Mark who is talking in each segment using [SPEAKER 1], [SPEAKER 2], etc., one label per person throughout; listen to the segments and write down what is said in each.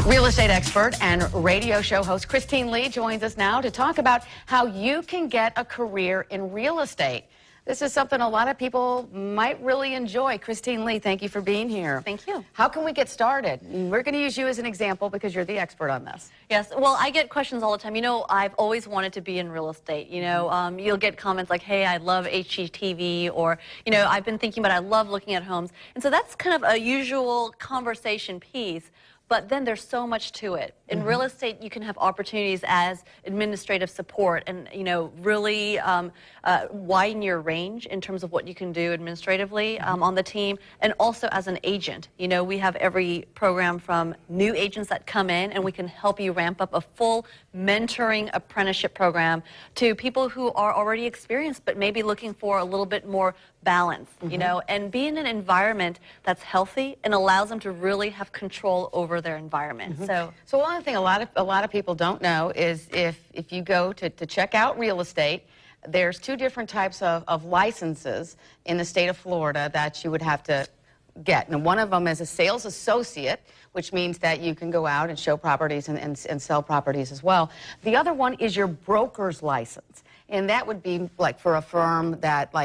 [SPEAKER 1] Real estate expert and radio show host Christine Lee joins us now to talk about how you can get a career in real estate. This is something a lot of people might really enjoy. Christine Lee, thank you for being here.
[SPEAKER 2] Thank you.
[SPEAKER 1] How can we get started? We're going to use you as an example because you're the expert on this.
[SPEAKER 2] Yes, well, I get questions all the time. You know, I've always wanted to be in real estate. You know, you'll get comments like, hey, I love HGTV, or, you know, I've been thinking, but I love looking at homes. And so that's kind of a usual conversation piece. But then there's so much to it. In real estate, you can have opportunities as administrative support and, you know, really widen your range in terms of what you can do administratively on the team, and also as an agent. You know, we have every program from new agents that come in, and we can help you ramp up a full mentoring apprenticeship program to people who are already experienced but maybe looking for a little bit more balance, you know, and be in an environment that's healthy and allows them to really have control over their environment. So
[SPEAKER 1] one thing a lot of people don't know is if you go to check out real estate, there's two different types of licenses in the state of Florida that you would have to get. And one of them is a sales associate, which means that you can go out and show properties and sell properties as well. The other one is your broker's license, and that would be like for a firm that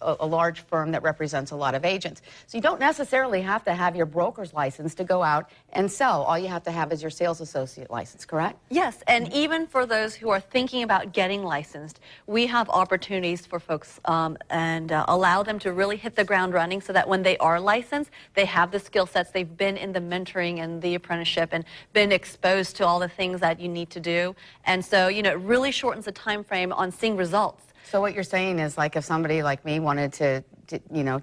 [SPEAKER 1] a large firm that represents a lot of agents. So you don't necessarily have to have your broker's license to go out and sell. All you have to have is your sales associate license, correct?
[SPEAKER 2] yes, and even for those who are thinking about getting licensed, we have opportunities for folks and allow them to really hit the ground running so that when they are licensed, they have the skill sets, they've been in the mentoring and the apprenticeship and been exposed to all the things that you need to do. And so, you know, it really shortens the time frame on seeing results.
[SPEAKER 1] So what you're saying is, like, if somebody like me wanted to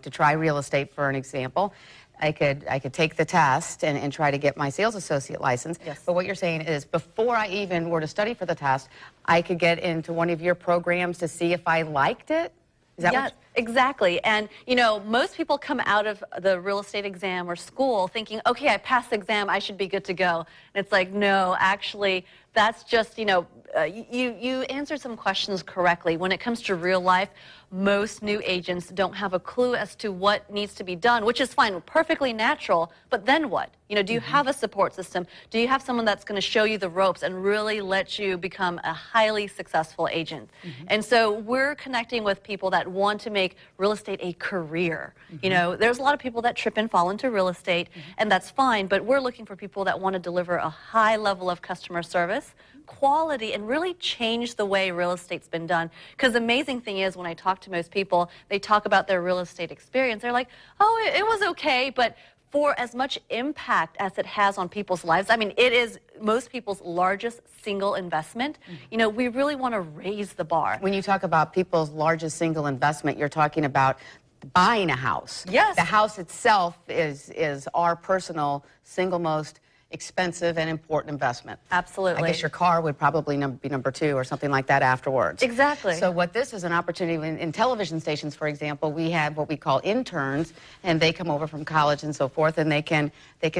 [SPEAKER 1] try real estate, for an example, I could take the test and try to get my sales associate license.
[SPEAKER 2] Yes.
[SPEAKER 1] But what you're saying is, before I even were to study for the test, I could get into one of your programs to see if I liked it? Is that
[SPEAKER 2] Yes, exactly. And, you know, most people come out of the real estate exam or school thinking, okay, I passed the exam, I should be good to go. And it's like, no, actually, that's just, you know, you answered some questions correctly. When it comes to real life, most new agents don't have a clue as to what needs to be done, which is fine, perfectly natural, but then what? You know, do you have a support system? Do you have someone that's going to show you the ropes and really let you become a highly successful agent? And so we're connecting with people that want to make real estate a career. You know, there's a lot of people that trip and fall into real estate, and that's fine, but we're looking for people that want to deliver a high level of customer service, quality, and really change the way real estate's been done. Because the amazing thing is, when I talk to most people, they talk about their real estate experience. They're like, oh, it was okay, but for as much impact as it has on people's lives, I mean, it is most people's largest single investment. You know, we really want to raise the bar.
[SPEAKER 1] When you talk about people's largest single investment, you're talking about buying a house.
[SPEAKER 2] Yes.
[SPEAKER 1] The house itself is our personal single most expensive and important investment.
[SPEAKER 2] Absolutely.
[SPEAKER 1] I guess your car would probably be number two or something like that afterwards.
[SPEAKER 2] Exactly.
[SPEAKER 1] So what this is an opportunity, in television stations, for example, we have what we call interns, and they come over from college and so forth, and they can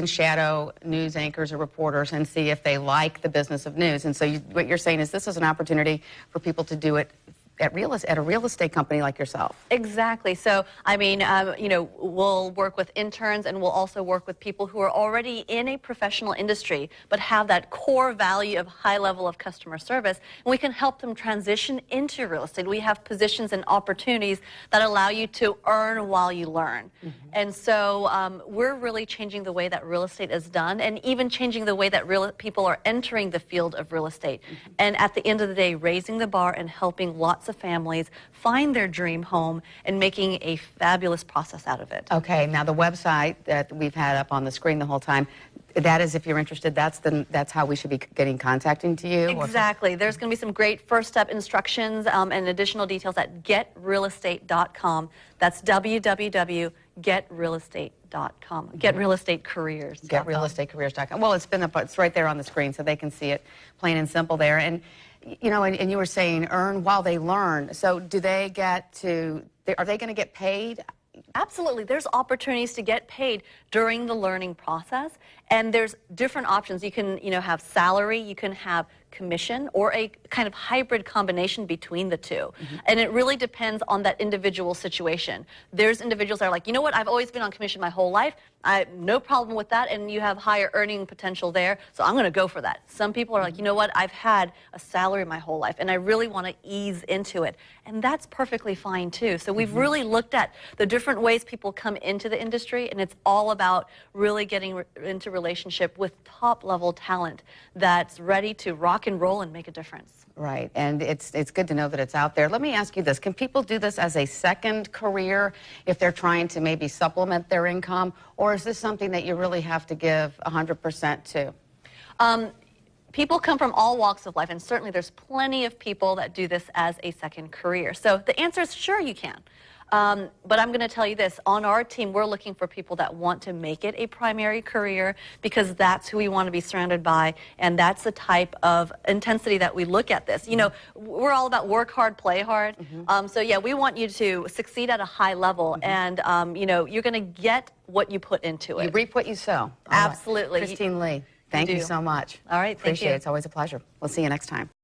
[SPEAKER 1] shadow news anchors or reporters and see if they like the business of news. And so what you're saying is this is an opportunity for people to do it at a real estate company like yourself.
[SPEAKER 2] Exactly. So, I mean, you know, we'll work with interns, and we'll also work with people who are already in a professional industry but have that core value of high level of customer service, and we can help them transition into real estate. We have positions and opportunities that allow you to earn while you learn. And so we're really changing the way that real estate is done, and even changing the way that people are entering the field of real estate. And at the end of the day, raising the bar and helping lots of families find their dream home and making a fabulous process out of it.
[SPEAKER 1] Okay, now the website that we've had up on the screen the whole time, that is, if you're interested, that's how we should be getting contacting to you?
[SPEAKER 2] Exactly. There's going to be some great first step instructions and additional details at getrealestate.com. That's www.getrealestate.com. GetRealEstateCareers.com.
[SPEAKER 1] GetRealEstateCareers.com. Well, it's right there on the screen, so they can see it plain and simple there. And you know, and you were saying earn while they learn. So are they going to get paid?
[SPEAKER 2] Absolutely. There's opportunities to get paid during the learning process. And there's different options. You can, have salary, you can have commission, or a kind of hybrid combination between the two. And it really depends on that individual situation. There's individuals that are like, you know what, I've always been on commission my whole life. I have no problem with that, and you have higher earning potential there, so I'm going to go for that. Some people are like, you know what, I've had a salary my whole life, and I really want to ease into it. And that's perfectly fine, too. So we've really looked at the different ways people come into the industry, and it's all about really getting into relationship with top-level talent that's ready to rock and roll and make a difference.
[SPEAKER 1] Right, and it's good to know that it's out there. Let me ask you this. Can people do this as a second career if they're trying to maybe supplement their income, or is this something that you really have to give 100% to?
[SPEAKER 2] People come from all walks of life, and certainly there's plenty of people that do this as a second career. So the answer is sure you can. But I'm going to tell you this, on our team, we're looking for people that want to make it a primary career, because that's who we want to be surrounded by, and that's the type of intensity that we look at this. We're all about work hard, play hard. So yeah, we want you to succeed at a high level, and you're going to get what you put into it.
[SPEAKER 1] You reap what you sow. All
[SPEAKER 2] Absolutely.
[SPEAKER 1] Right. Christine Lee, thank you so much.
[SPEAKER 2] All right, thank you.
[SPEAKER 1] Appreciate it. It's always a pleasure. We'll see you next time.